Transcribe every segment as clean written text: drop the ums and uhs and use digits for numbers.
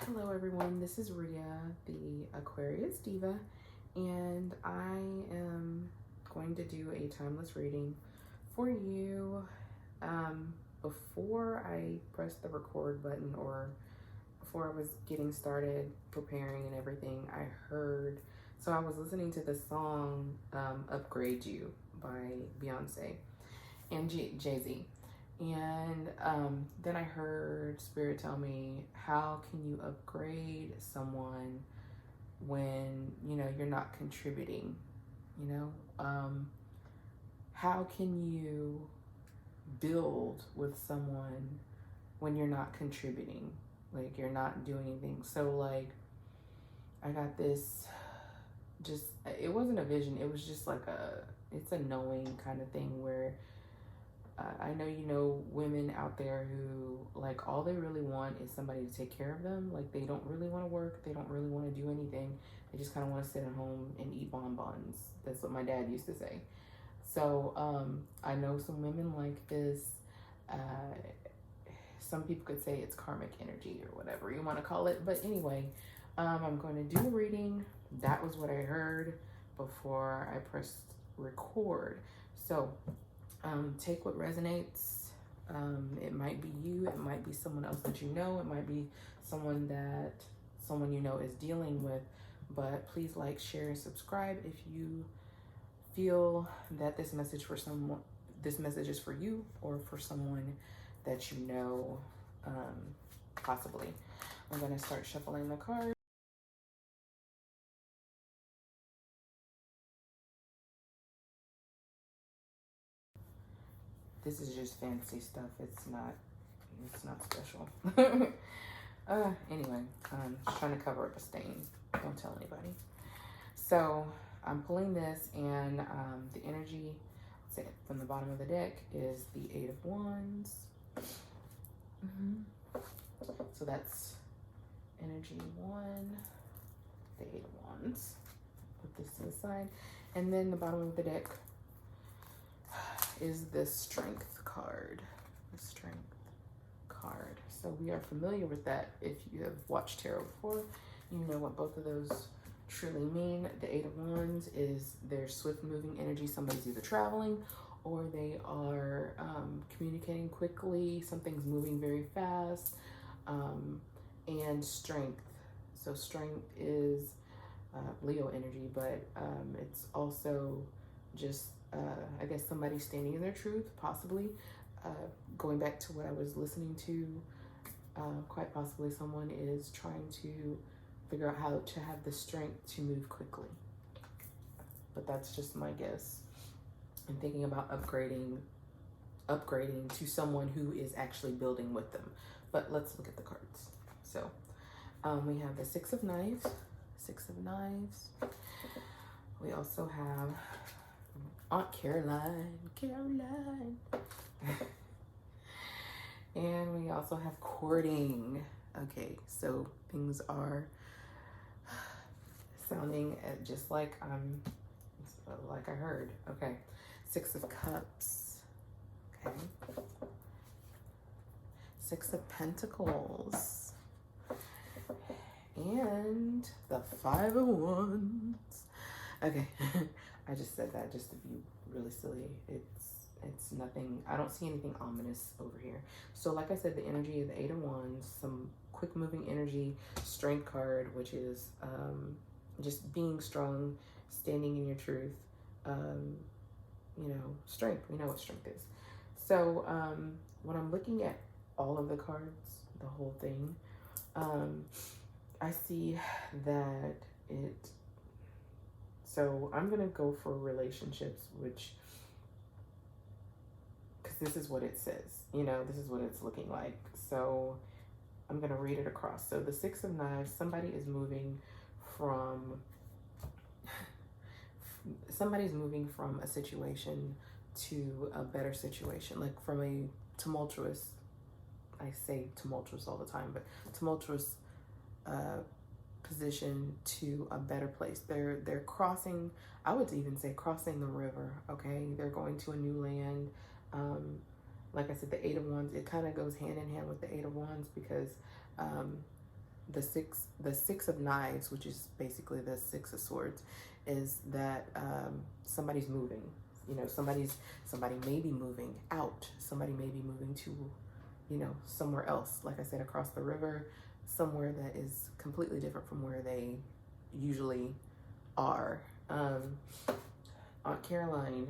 Hello everyone, this is Ria, the Aquarius Diva, and I am going to do a timeless reading for you. Before I pressed the record button, or before I was getting started preparing and everything, I was listening to the song Upgrade You by Beyonce and Jay-Z. And then I heard Spirit tell me, how can you upgrade someone when, you're not contributing? You know, how can you build with someone when you're not contributing? Like, you're not doing anything. So, like, I got this, just, it wasn't a vision. It was just like it's a knowing kind of thing where I know women out there who, like, all they really want is somebody to take care of them. Like, they don't really want to work. They don't really want to do anything. They just kind of want to sit at home and eat bonbons. That's what my dad used to say. So I know some women like this. Uh, some people could say it's karmic energy or whatever you want to call it. But anyway, I'm going to do a reading. That was what I heard before I pressed record. So take what resonates. It might be you, it might be someone else that you know, it might be someone you know is dealing with. But please like, share, and subscribe if you feel that this message is for you or for someone that you know, possibly. I'm gonna start shuffling the cards. This is just fancy stuff. It's not special. Anyway, I'm just trying to cover up a stain. Don't tell anybody. So I'm pulling this, and the energy, say, from the bottom of the deck is the Eight of Wands. So that's energy 1, the Eight of Wands. Put this to the side. And then the bottom of the deck is the Strength card. The Strength card. So we are familiar with that. If you have watched tarot before, you know what both of those truly mean. The Eight of Wands is their swift moving energy. Somebody's either traveling or they are communicating quickly. Something's moving very fast. And strength. So strength is Leo energy, but it's also just, I guess, somebody standing in their truth, possibly. Going back to what I was listening to, quite possibly someone is trying to figure out how to have the strength to move quickly. But that's just my guess. I'm thinking about upgrading to someone who is actually building with them. But let's look at the cards. So we have the Six of Knives. We also have Aunt Caroline. And we also have courting. Okay, so things are sounding just like I heard. Okay, Six of Cups. Okay, Six of Pentacles. And the Five of Wands. Okay, I just said that just to be really silly. It's nothing. I don't see anything ominous over here. So like I said, the energy of the Eight of Wands, some quick moving energy, Strength card, which is just being strong, standing in your truth. Strength. We know what strength is. So when I'm looking at all of the cards, the whole thing, I see that so I'm gonna go for relationships, because this is what it says, this is what it's looking like. So I'm gonna read it across. So the Six of Knives, somebody's moving from a situation to a better situation, like from a tumultuous, I say tumultuous all the time, but tumultuous position to a better place. They're crossing, I would even say crossing the river. Okay, they're going to a new land. Like I said, the Eight of Wands, it kind of goes hand in hand with the Eight of Wands, because the six of knives, which is basically the six of swords, is that somebody's moving. You know, somebody may be moving out. Somebody may be moving to, you know, somewhere else. Like I said, across the river, somewhere that is completely different from where they usually are. Aunt Caroline.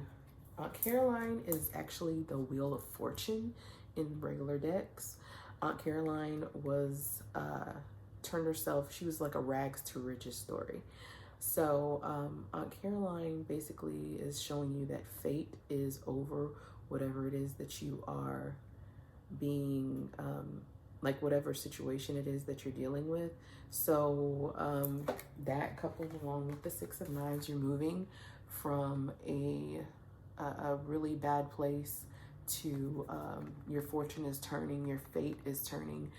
Aunt Caroline is actually the Wheel of Fortune in regular decks. Aunt Caroline was turned herself. She was like a rags to riches story. So Aunt Caroline basically is showing you that fate is over whatever it is that you are being, like whatever situation it is that you're dealing with. So that coupled along with the Six of Knives, you're moving from a really bad place to your fortune is turning, your fate is turning.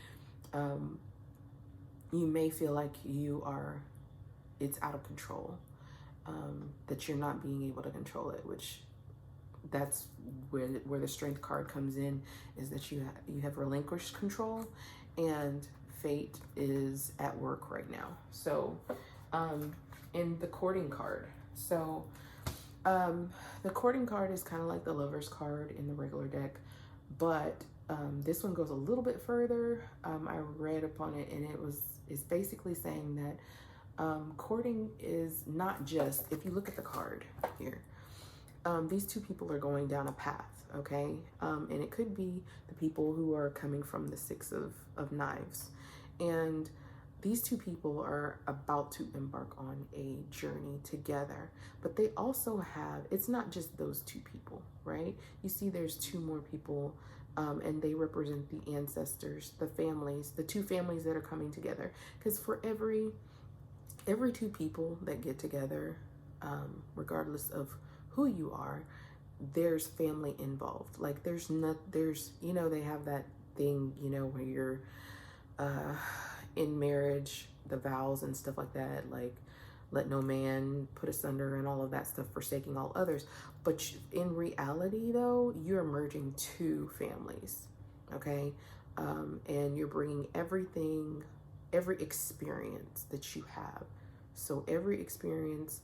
You may feel like it's out of control, that you're not being able to control it, which that's where the Strength card comes in, is that you have relinquished control, and fate is at work right now. So in the Courting card, so the Courting card is kind of like the Lover's card in the regular deck, but this one goes a little bit further. I read upon it, and it's basically saying that courting is not just, if you look at the card here, these two people are going down a path, okay? And it could be the people who are coming from the Six of Knives. And these two people are about to embark on a journey together, but they also have, it's not just those two people, right? You see there's two more people, and they represent the ancestors, the families, the two families that are coming together. Because for every two people that get together, regardless of who you are, there's family involved. Like there's, you know, they have that thing, you know, where you're in marriage, the vows and stuff like that, like let no man put us under and all of that stuff, forsaking all others. But in reality though, you're merging two families, okay? And you're bringing every experience that you have. So every experience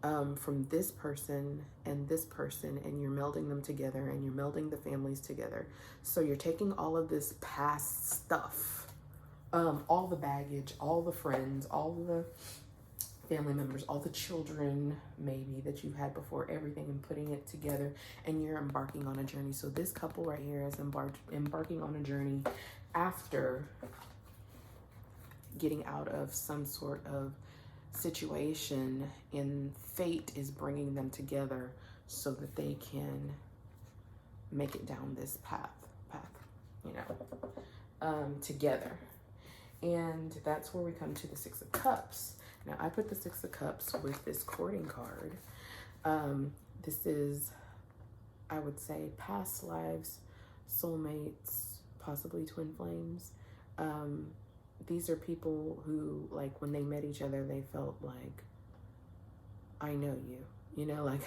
from this person, and you're melding them together, and you're melding the families together. So you're taking all of this past stuff, all the baggage, all the friends, all the family members, all the children maybe that you've had before, everything, and putting it together, and you're embarking on a journey. So this couple right here is embarking on a journey after getting out of some sort of situation, and fate is bringing them together so that they can make it down this path, you know, together. And that's where we come to the Six of Cups. Now I put the Six of Cups with this Courting card. This is, I would say, past lives, soulmates, possibly twin flames. These are people who, like, when they met each other, they felt like, I know you, you know, like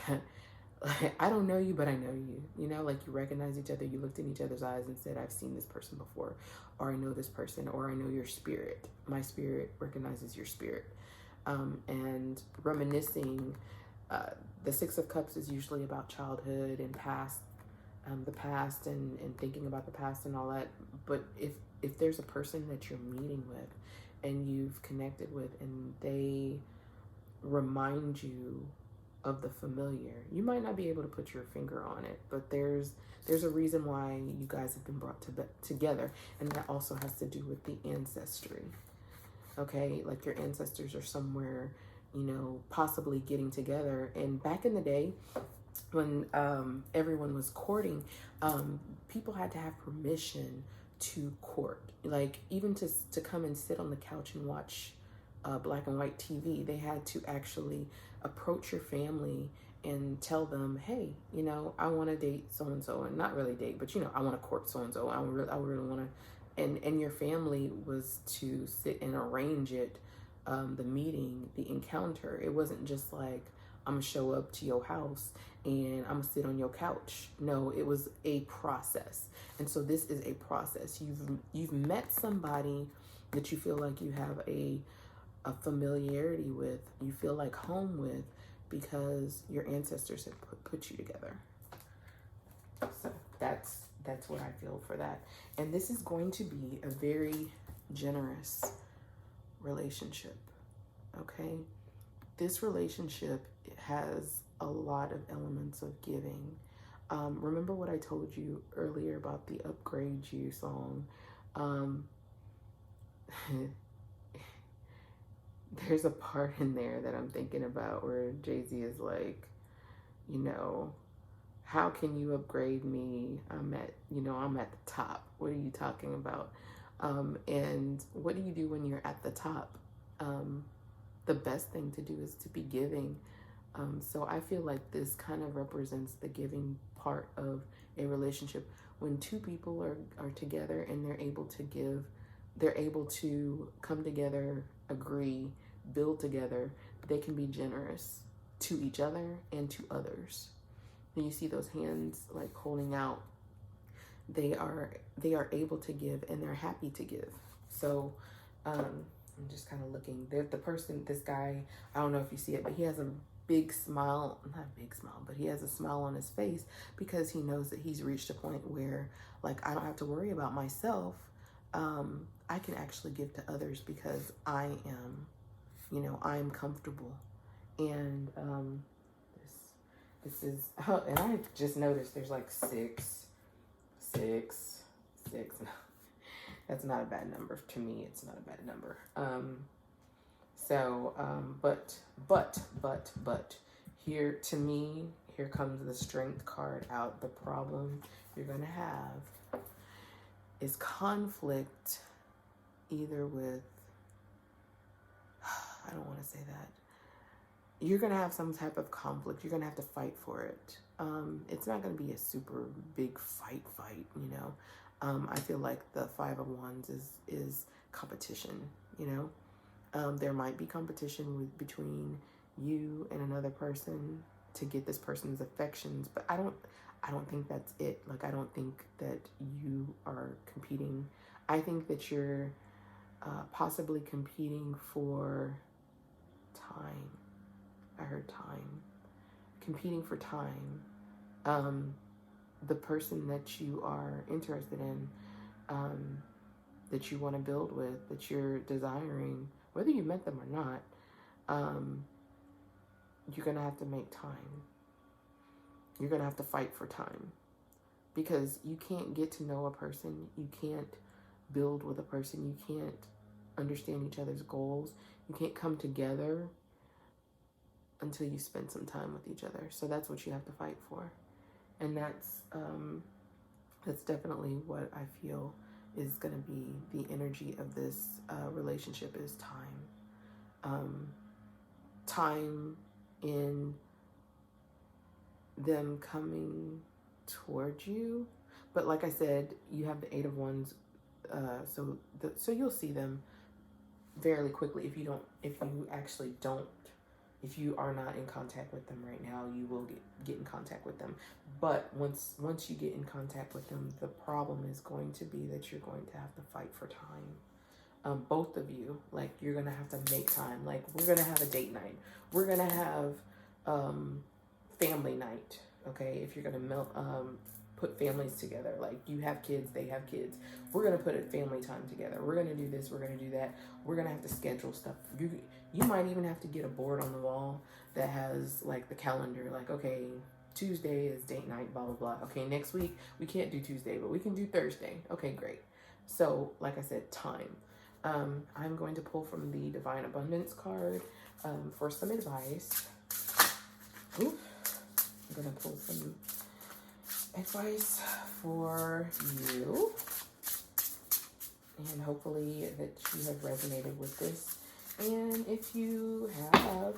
I don't know you, but I know you, you know, like you recognize each other, you looked in each other's eyes and said, I've seen this person before, or I know this person, or I know your spirit. My spirit recognizes your spirit. And reminiscing, the Six of Cups is usually about childhood and past, the past, and thinking about the past and all that. But if there's a person that you're meeting with and you've connected with, and they remind you of the familiar, you might not be able to put your finger on it, but there's a reason why you guys have been brought together, and that also has to do with the ancestry. Okay, like your ancestors are somewhere, you know, possibly getting together. And back in the day, when everyone was courting, people had to have permission to court. Like even to come and sit on the couch and watch black and white TV, they had to actually approach your family and tell them, hey, you know, I want to date so-and-so, and not really date, but, you know, I want to court so-and-so. I really want to, and your family was to sit and arrange it, the meeting, the encounter. It wasn't just like, I'm gonna show up to your house and I'm gonna sit on your couch. No, it was a process. And so this is a process. You've met somebody that you feel like you have a familiarity with, you feel like home with, because your ancestors have put you together. So that's what I feel for that. And this is going to be a very generous relationship. Okay? This relationship has a lot of elements of giving. Remember what I told you earlier about the Upgrade You song? There's a part in there that I'm thinking about where Jay-Z is like, you know, how can you upgrade me? I'm at the top. What are you talking about? And what do you do when you're at the top? The best thing to do is to be giving. So I feel like this kind of represents the giving part of a relationship. When two people are together and they're able to give, they're able to come together, agree, build together, they can be generous to each other and to others. And you see those hands like holding out, they are able to give, and they're happy to give. So I'm just kind of looking. The person, this guy, I don't know if you see it, but he has a big smile, not a big smile, but he has a smile on his face because he knows that he's reached a point where, like, I don't have to worry about myself. I can actually give to others because I am, I'm comfortable. And this is, oh, and I just noticed there's like six. That's not a bad number. To me, it's not a bad number. But here, to me, here comes the Strength card out. The problem you're going to have is conflict, either with, I don't want to say that. You're going to have some type of conflict. You're going to have to fight for it. It's not going to be a super big fight, I feel like the Five of Wands is competition, There might be competition between you and another person to get this person's affections, but I don't think that's it. Like, I don't think that you are competing. I think that you're possibly competing for time. I heard time. Competing for time. The person that you are interested in, that you want to build with, that you're desiring, whether you met them or not, you're going to have to make time. You're going to have to fight for time. Because you can't get to know a person. You can't build with a person. You can't understand each other's goals. You can't come together until you spend some time with each other. So that's what you have to fight for. And that's definitely what I feel is going to be the energy of this relationship is time. Time in them coming towards you. But like I said, you have the Eight of Wands, so you'll see them fairly quickly. If you are not in contact with them right now, you will get in contact with them. But once you get in contact with them, the problem is going to be that you're going to have to fight for time. Both of you, like, you're going to have to make time. Like, we're going to have a date night. We're going to have family night, okay? If you're going to put families together, like, you have kids, they have kids. We're going to put a family time together. We're going to do this, we're going to do that. We're going to have to schedule stuff. You might even have to get a board on the wall that has, like, the calendar, like, okay, Tuesday is date night, blah, blah, blah. Okay, next week, we can't do Tuesday, but we can do Thursday. Okay, great. So, like I said, time. I'm going to pull from the Divine Abundance card for some advice. I'm going to pull some advice for you. And hopefully that you have resonated with this. And if you have,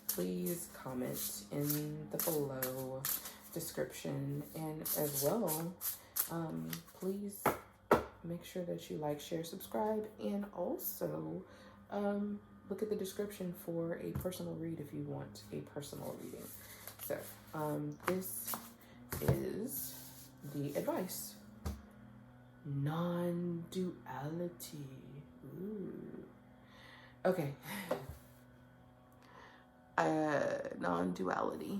please comment in the below description. And as well, please make sure that you like, share, subscribe, and also look at the description for a personal read if you want a personal reading. So, this is the advice. Non-duality. Ooh. Okay. Non-duality.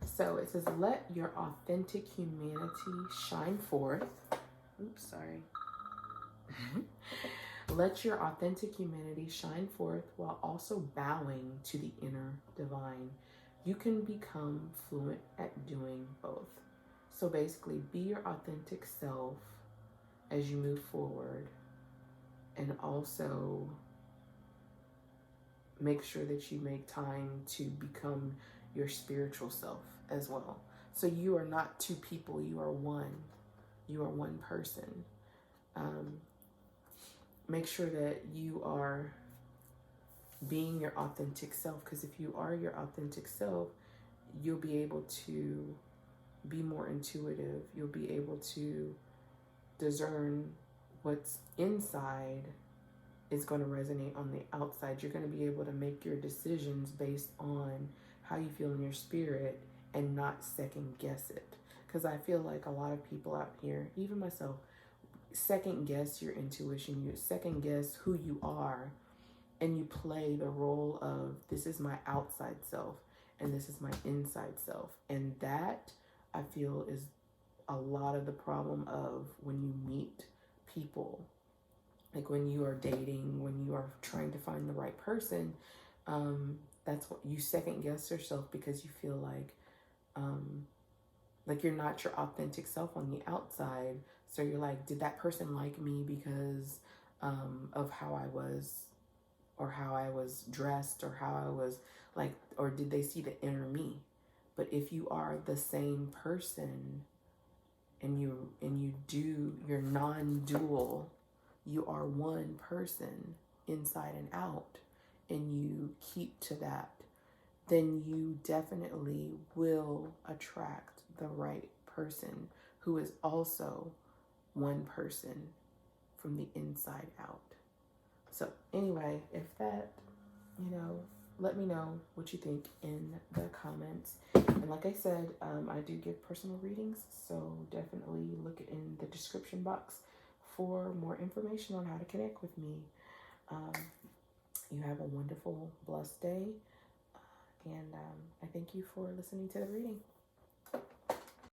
So it says, let your authentic humanity shine forth. Oops, sorry. Let your authentic humanity shine forth while also bowing to the inner divine. You can become fluent at doing both. So basically, be your authentic self as you move forward, and also make sure that you make time to become your spiritual self as well. So you are not two people, you are one. You are one person. Make sure that you are being your authentic self, because if you are your authentic self, you'll be able to be more intuitive. You'll be able to discern what's inside is going to resonate on the outside. You're going to be able to make your decisions based on how you feel in your spirit and not second guess it. Because I feel like a lot of people out here, even myself, second guess your intuition. You second guess who you are, and you play the role of, this is my outside self and this is my inside self. And that, I feel, is a lot of the problem of when you meet people. Like when you are dating, when you are trying to find the right person, that's what you second guess yourself, because you feel like you're not your authentic self on the outside. So you're like, did that person like me because of how I was, or how I was dressed, or how I was like, or did they see the inner me? But if you are the same person and you're non-dual, you are one person inside and out, and you keep to that, then you definitely will attract the right person who is also one person from the inside out. So anyway, if that, let me know what you think in the comments. And like I said, I do give personal readings, so definitely look in the description box for more information on how to connect with me. You have a wonderful, blessed day, and I thank you for listening to the reading.